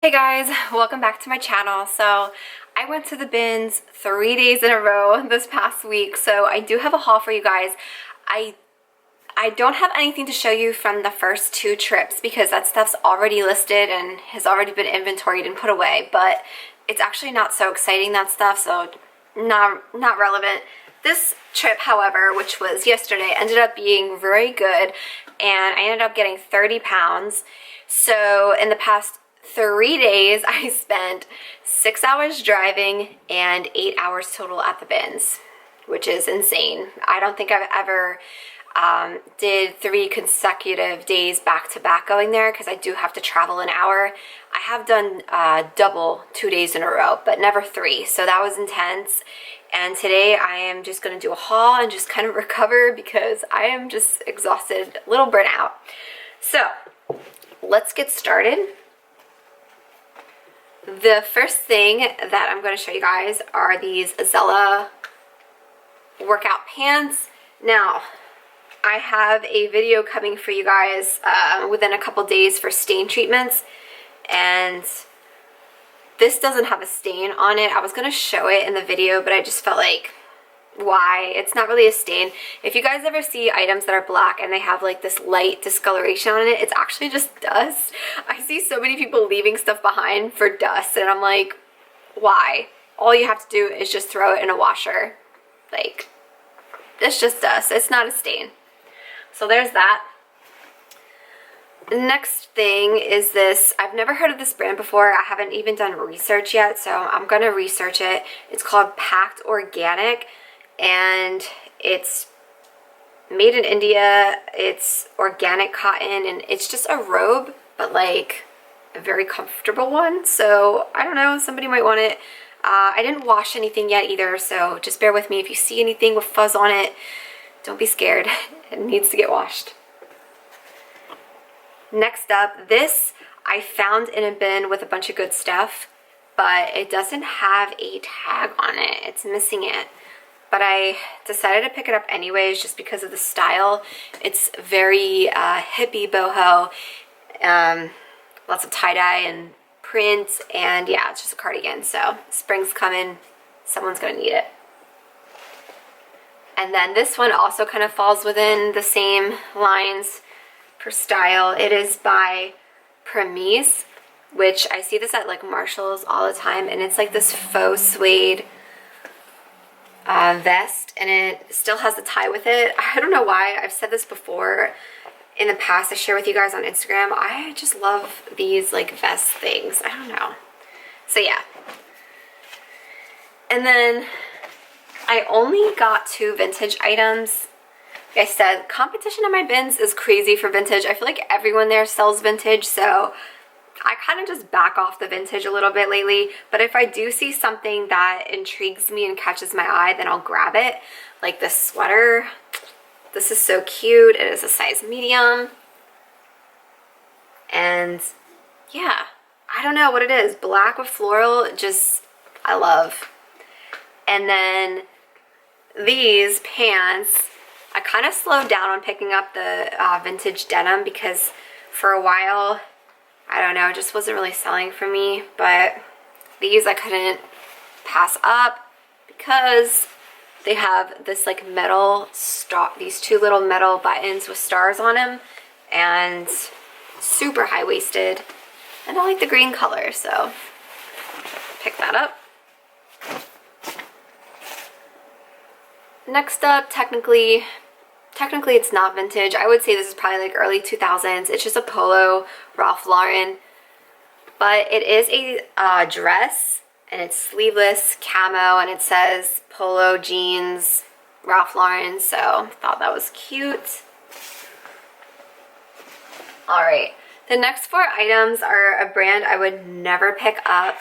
Hey guys, welcome back to my channel. So I went to the bins 3 days in a row this past week, so I do have a haul for you guys. I don't have anything to show you from the first 2 trips because that stuff's already listed and has already been inventoried and put away, but it's actually not so exciting, that stuff, so not relevant. This trip, however, which was yesterday, ended up being very good, and I ended up getting 30 pounds. So in the past 3 days, I spent 6 hours driving and 8 hours total at the bins, which is insane. I don't think I've ever did 3 consecutive days back to back going there because I do have to travel an hour. I have done double 2 days in a row, but never 3, so that was intense. And today I am just going to do a haul and just kind of recover because I am just exhausted, a little burnt out. So let's get started. The first thing that I'm going to show you guys are these Zella workout pants. Now, I have a video coming for you guys within a couple days for stain treatments, and this doesn't have a stain on it. I was going to show it in the video, but I just felt like, why? It's not really a stain. If you guys ever see items that are black and they have like this light discoloration on it, it's actually just dust. I see so many people leaving stuff behind for dust, and I'm like, why? All you have to do is just throw it in a washer. Like, it's just dust. It's not a stain. So there's that. Next thing is this. I've never heard of this brand before. I haven't even done research yet, so I'm going to research it. It's called Packed Organic, and it's made in India. It's organic cotton, and it's just a robe, but like a very comfortable one. So I don't know, somebody might want it. I didn't wash anything yet either, so just bear with me. If you see anything with fuzz on it, don't be scared. It needs to get washed. Next up, this I found in a bin with a bunch of good stuff, but it doesn't have a tag on it. It's missing it. But I decided to pick it up anyways just because of the style. It's very hippie boho, lots of tie-dye and print, and yeah, it's just a cardigan. So spring's coming, someone's gonna need it. And then this one also kind of falls within the same lines for style. It is by Premise, which I see this at like Marshall's all the time, and it's like this faux suede vest, and it still has the tie with it. I don't know why. I've said this before in the past. I share with you guys on Instagram. I just love these like vest things. I don't know. So yeah. And then I only got 2 vintage items. Like I said, competition in my bins is crazy for vintage. I feel like everyone there sells vintage, so I kind of just back off the vintage a little bit lately. But if I do see something that intrigues me and catches my eye, then I'll grab it. Like this sweater. This is so cute. It is a size medium. And yeah, I don't know what it is. Black with floral, just, I love. And then these pants, I kind of slowed down on picking up the vintage denim because for a while, I don't know, it just wasn't really selling for me. But these I couldn't pass up because they have this like metal star, these 2 little metal buttons with stars on them, and super high-waisted. And I like the green color, so pick that up. Next up, technically it's not vintage. I would say this is probably like early 2000s. It's just a polo, Ralph Lauren. But it is a dress, and it's sleeveless, camo, and it says polo jeans, Ralph Lauren, so I thought that was cute. Alright, the next 4 items are a brand I would never pick up,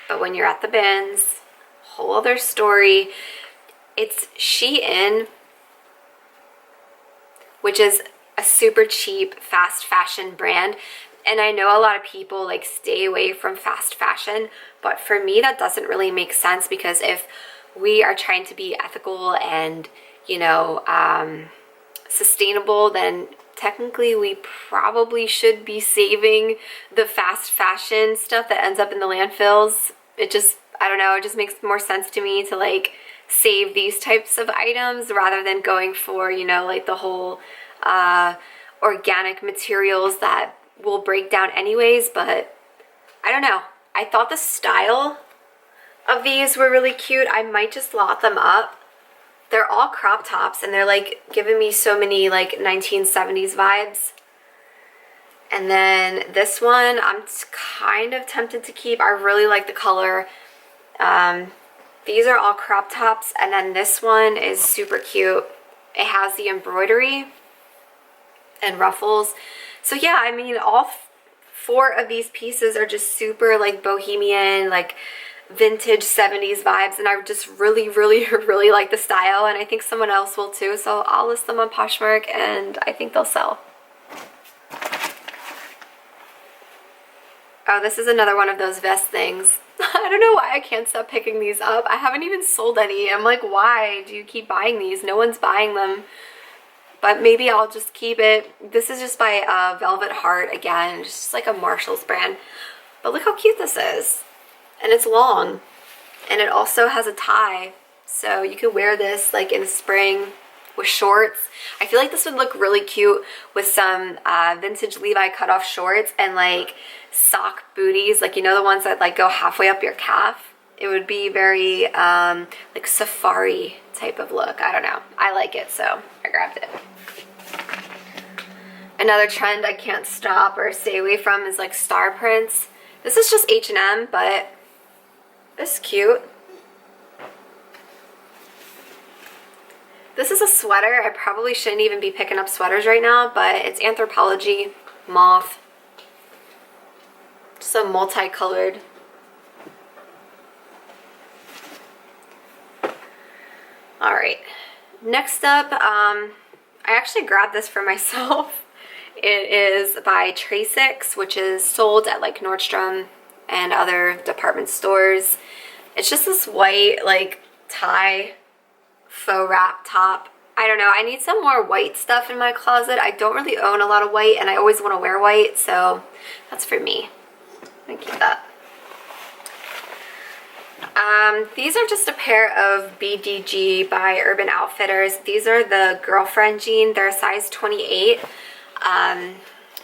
but when you're at the bins, whole other story. It's Shein, which is a super cheap fast fashion brand. And I know a lot of people like stay away from fast fashion, but for me that doesn't really make sense, because if we are trying to be ethical and, you know, sustainable, then technically we probably should be saving the fast fashion stuff that ends up in the landfills. It just, I don't know, it just makes more sense to me to like save these types of items rather than going for, you know, like the whole organic materials that will break down anyways. But I don't know. I thought the style of these were really cute. I might just lot them up. They're all crop tops and they're like giving me so many like 1970s vibes. And then this one I'm kind of tempted to keep. I really like the color. These are all crop tops, and then this one is super cute. It has the embroidery and ruffles. So yeah, I mean, all four of these pieces are just super like bohemian, like vintage 70s vibes, and I just really like the style, and I think someone else will too, so I'll list them on Poshmark and I think they'll sell. Oh, this is another one of those vest things. I don't know why I can't stop picking these up. I haven't even sold any. I'm like, why do you keep buying these? No one's buying them. But maybe I'll just keep it. This is just by Velvet Heart again. It's just like a Marshall's brand. But look how cute this is. And it's long. And it also has a tie. So you could wear this like in the spring with shorts. I feel like this would look really cute with some vintage Levi cutoff shorts and like sock booties, like, you know, the ones that like go halfway up your calf. It would be very like safari type of look. I don't know. I like it, so I grabbed it. Another trend I can't stop or stay away from is like star prints. This is just H&M, but it's cute. This is a sweater. I probably shouldn't even be picking up sweaters right now, but it's Anthropologie Mauve. Just a multicolored. Alright, next up, I actually grabbed this for myself. It is by Tracix, which is sold at like Nordstrom and other department stores. It's just this white like tie faux wrap top. I don't know, I need some more white stuff in my closet. I don't really own a lot of white and I always want to wear white, so that's for me. I'm gonna keep that. These are just a pair of BDG by Urban Outfitters. These are the girlfriend jean. They're a size 28.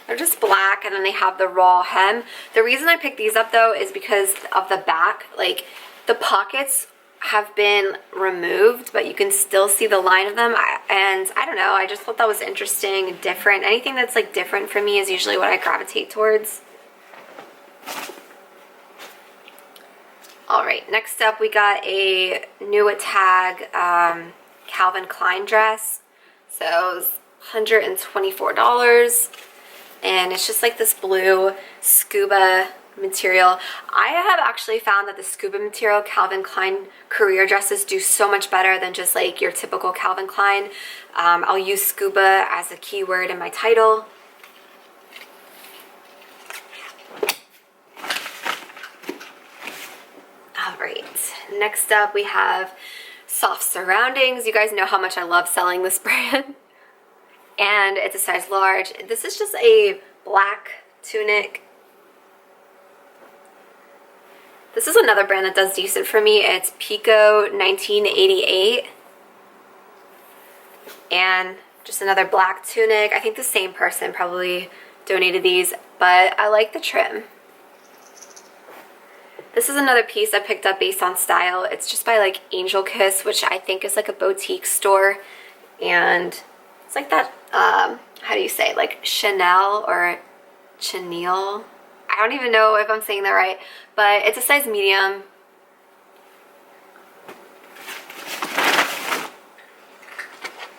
They're just black, and then they have the raw hem. The reason I picked these up though is because of the back. Like, the pockets have been removed, but you can still see the line of them, and I don't know, I just thought that was interesting, different. Anything that's like different for me is usually what I gravitate towards. Alright, next up we got a new tag Calvin Klein dress. So it was $124, and it's just like this blue scuba material. I have actually found that the scuba material Calvin Klein career dresses do so much better than just like your typical Calvin Klein. I'll use scuba as a keyword in my title. Alright, next up we have Soft Surroundings. You guys know how much I love selling this brand. And it's a size large. This is just a black tunic. This is another brand that does decent for me. It's Pico 1988. And just another black tunic. I think the same person probably donated these, but I like the trim. This is another piece I picked up based on style. It's just by like Angel Kiss, which I think is like a boutique store. And it's like that, how do you say, like Chanel or Chenille? I don't even know if I'm saying that right, but it's a size medium.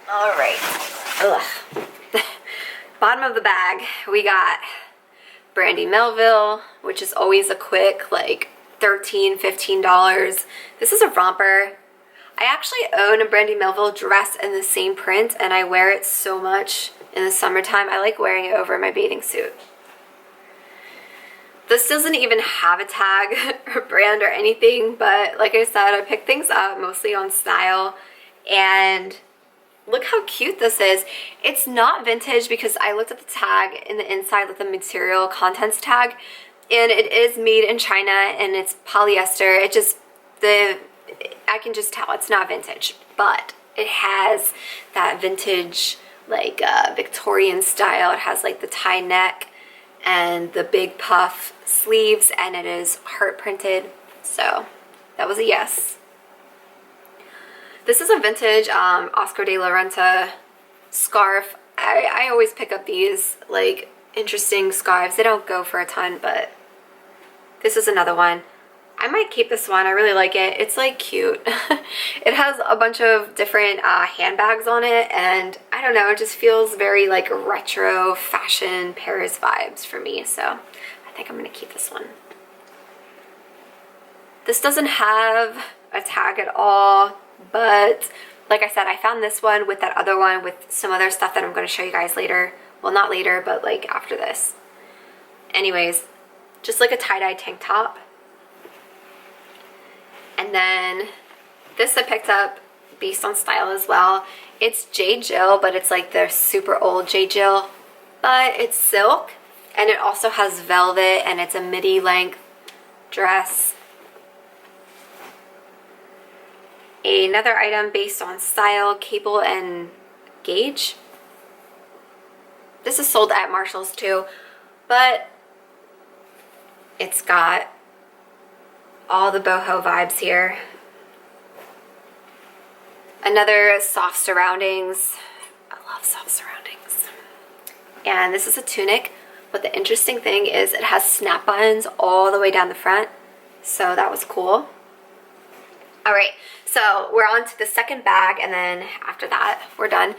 Alright. Bottom of the bag, we got Brandy Melville, which is always a quick like $13, $15. This is a romper. I actually own a Brandy Melville dress in the same print, and I wear it so much in the summertime. I like wearing it over my bathing suit. This doesn't even have a tag or brand or anything, but like I said, I pick things up mostly on style, and look how cute this is. It's not vintage because I looked at the tag in the inside with the material contents tag, and it is made in China and it's polyester. It just, I can just tell it's not vintage, but it has that vintage, like Victorian style. It has like the tie neck and the big puff sleeves, and it is heart printed. So that was a yes. This is a vintage Oscar de la Renta scarf. I always pick up these like interesting scarves. They don't go for a ton, but this is another one. I might keep this one. I really like it. It's like cute. It has a bunch of different handbags on it, and I don't know, it just feels very like retro fashion Paris vibes for me. So I think I'm gonna keep this one. This doesn't have a tag at all, but like I said, I found this one with that other one with some other stuff that I'm going to show you guys later. Well, not later, but like after this. Anyways, just like a tie-dye tank top. And then this I picked up based on style as well. It's J. Jill, but it's like the super old J. Jill, but it's silk, and it also has velvet, and it's a midi length dress. Another item based on style, cable and gauge. This is sold at Marshall's too, but it's got all the boho vibes here. Another soft surroundings. I love soft surroundings. And this is a tunic, but the interesting thing is it has snap buttons all the way down the front, so that was cool. All right, so we're on to the second bag, and then after that, we're done.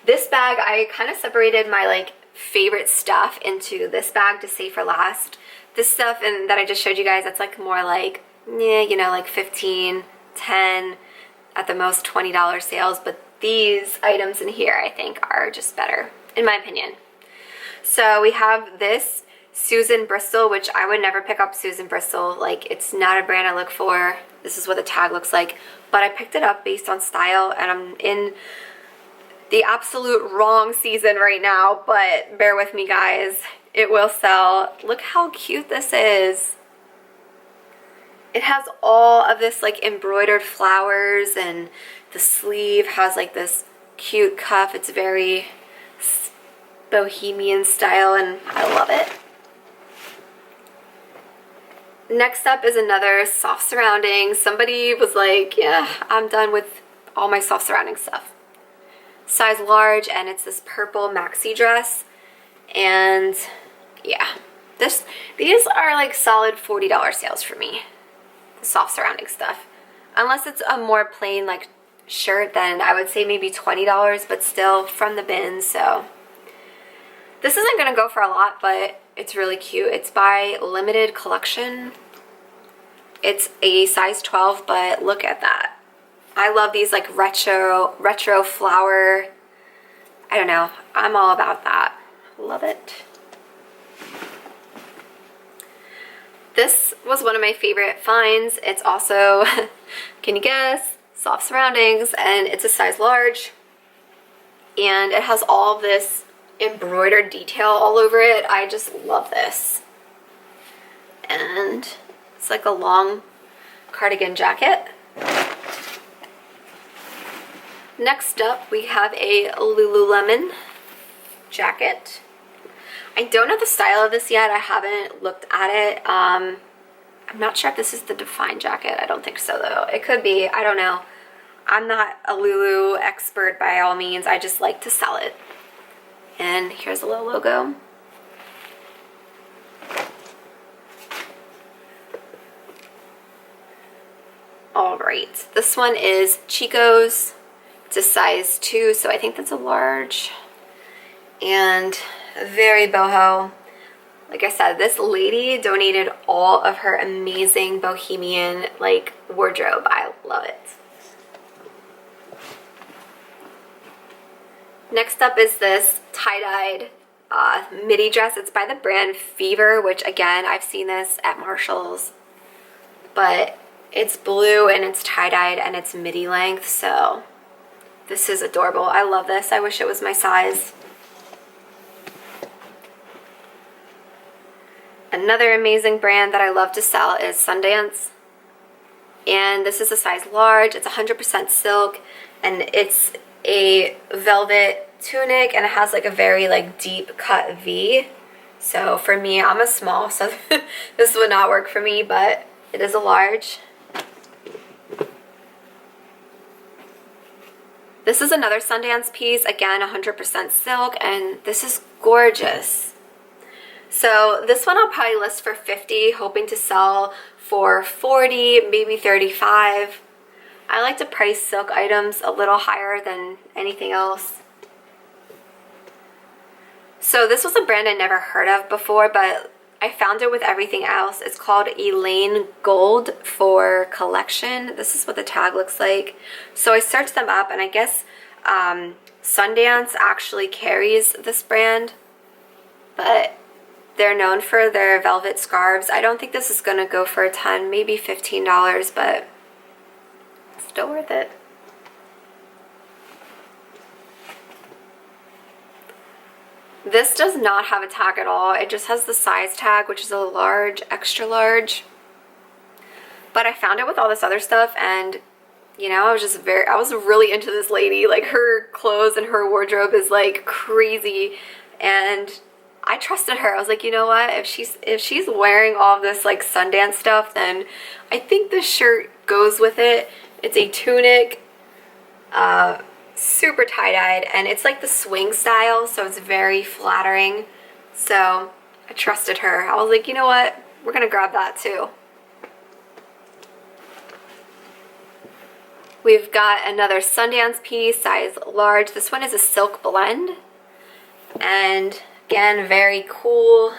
This bag, I kind of separated my like favorite stuff into this bag to save for last. This stuff and that I just showed you guys, that's like more like, yeah, you know, like 15, 10, at the most $20 sales, but these items in here I think are just better, in my opinion. So we have this Susan Bristol, which I would never pick up Susan Bristol. Like, it's not a brand I look for. This is what the tag looks like. But I picked it up based on style, and I'm in the absolute wrong season right now, but bear with me, guys. It will sell. Look how cute this is. It has all of this like embroidered flowers, and the sleeve has like this cute cuff. It's very Bohemian style, and I love it. Next up is another soft surrounding. Somebody was like, yeah, I'm done with all my soft surrounding stuff. Size large, and it's this purple maxi dress. And yeah, these are like solid $40 sales for me, the soft surrounding stuff. Unless it's a more plain like shirt, then I would say maybe $20, but still from the bin. So this isn't gonna go for a lot, but it's really cute. It's by Limited Collection. It's a size 12, but look at that. I love these like retro flower. I don't know. I'm all about that. Love it. This was one of my favorite finds. It's also, can you guess, soft surroundings, and it's a size large. And it has all of this embroidered detail all over it. I just love this. And it's like a long cardigan jacket. Next up, we have a Lululemon jacket. I don't know the style of this yet. I haven't looked at it. I'm not sure if this is the Define jacket. I don't think so, though. It could be. I don't know. I'm not a Lulu expert by all means. I just like to sell it. And here's a little logo. All right, this one is Chico's. It's a size 2, so I think that's a large. And very boho. Like I said, this lady donated all of her amazing Bohemian like wardrobe. I love it. Next up is this tie-dyed midi dress. It's by the brand Fever, which again, I've seen this at Marshall's. But it's blue and it's tie-dyed and it's midi length, so This is adorable. I love this. I wish it was my size. Another amazing brand that I love to sell is Sundance. And this is a size large. It's 100% silk, and it's a velvet tunic, and it has like a very like deep cut V. So for me, I'm a small, so this would not work for me, but it is a large. This is another Sundance piece, again 100% silk, and this is gorgeous. So this one I'll probably list for $50, hoping to sell for $40, maybe $35. I like to price silk items a little higher than anything else. So this was a brand I never heard of before, but I found it with everything else. It's called Elaine Gold for Collection. This is what the tag looks like. So I searched them up, and I guess Sundance actually carries this brand, but they're known for their velvet scarves. I don't think this is going to go for a ton, maybe $15, but still worth it. This does not have a tag at all. It just has the size tag, which is a large, extra large. But I found it with all this other stuff, and you know, I was really into this lady. Like, her clothes and her wardrobe is like crazy, and I trusted her. I was like, you know what? If she's wearing all of this like Sundance stuff, then I think this shirt goes with it. It's a tunic, super tie-dyed, and it's like the swing style, so it's very flattering. So I trusted her. I was like, you know what? We're gonna grab that too. We've got another Sundance piece, size large. This one is a silk blend, and again, very cool.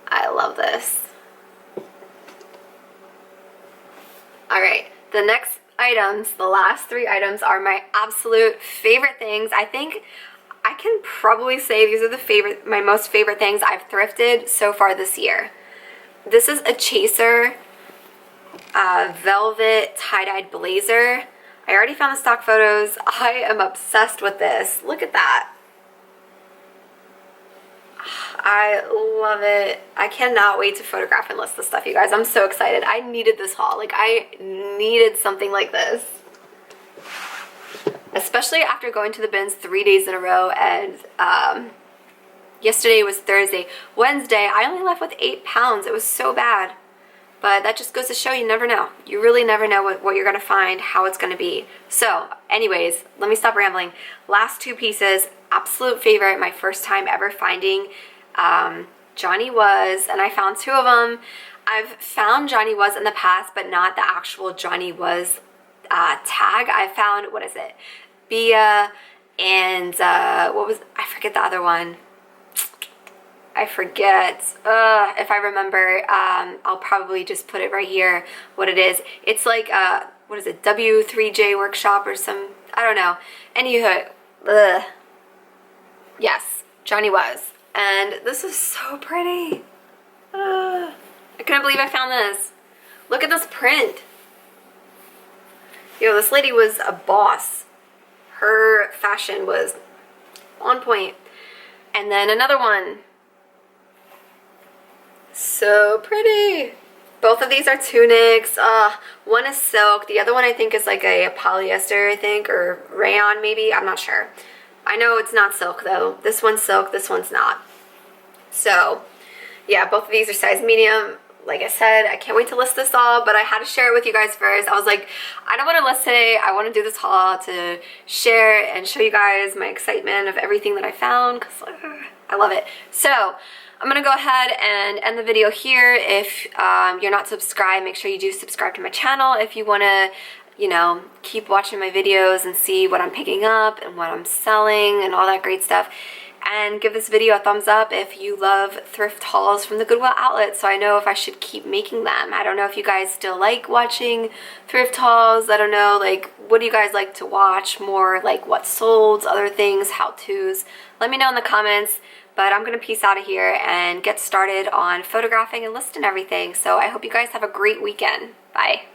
I love this. All right, the next items, the last 3 items, are my absolute favorite things. I think I can probably say these are my most favorite things I've thrifted so far this year. This is a Chaser velvet tie-dyed blazer. I already found the stock photos. I am obsessed with this. Look at that. I love it. I cannot wait to photograph and list this stuff, you guys. I'm so excited. I needed this haul. Like, I needed something like this. Especially after going to the bins 3 days in a row, and yesterday was Thursday. Wednesday, I only left with 8 pounds. It was so bad. But that just goes to show you never know. You really never know what you're going to find, how it's going to be. So, anyways, let me stop rambling. Last 2 pieces, absolute favorite, my first time ever finding Johnny Was, and I found 2 of them. I've found Johnny Was in the past, but not the actual Johnny Was tag. I found, what is it? Bia and I forget the other one. I forget. If I remember, I'll probably just put it right here, what it is. It's like, what is it, W3J Workshop or some, I don't know. Anywho, yes, Johnny Was. And this is so pretty. I couldn't believe I found this. Look at this print. You know, this lady was a boss. Her fashion was on point. And then another one. So pretty. Both of these are tunics. One is silk. The other one I think is like a polyester, I think, or rayon maybe. I'm not sure. I know it's not silk though. This one's silk, this one's not. So yeah, both of these are size medium. Like I said, I can't wait to list this all, but I had to share it with you guys first. I was like, I don't want to list today. I want to do this haul to share and show you guys my excitement of everything that I found, because I love it. So I'm going to go ahead and end the video here. If you're not subscribed, make sure you do subscribe to my channel if you want to, you know, keep watching my videos and see what I'm picking up and what I'm selling and all that great stuff. And give this video a thumbs up if you love thrift hauls from the Goodwill Outlet, so I know if I should keep making them. I don't know if you guys still like watching thrift hauls. I don't know, like, what do you guys like to watch more? Like what sold, other things, how-tos? Let me know in the comments. But I'm going to peace out of here and get started on photographing and listing everything. So I hope you guys have a great weekend. Bye.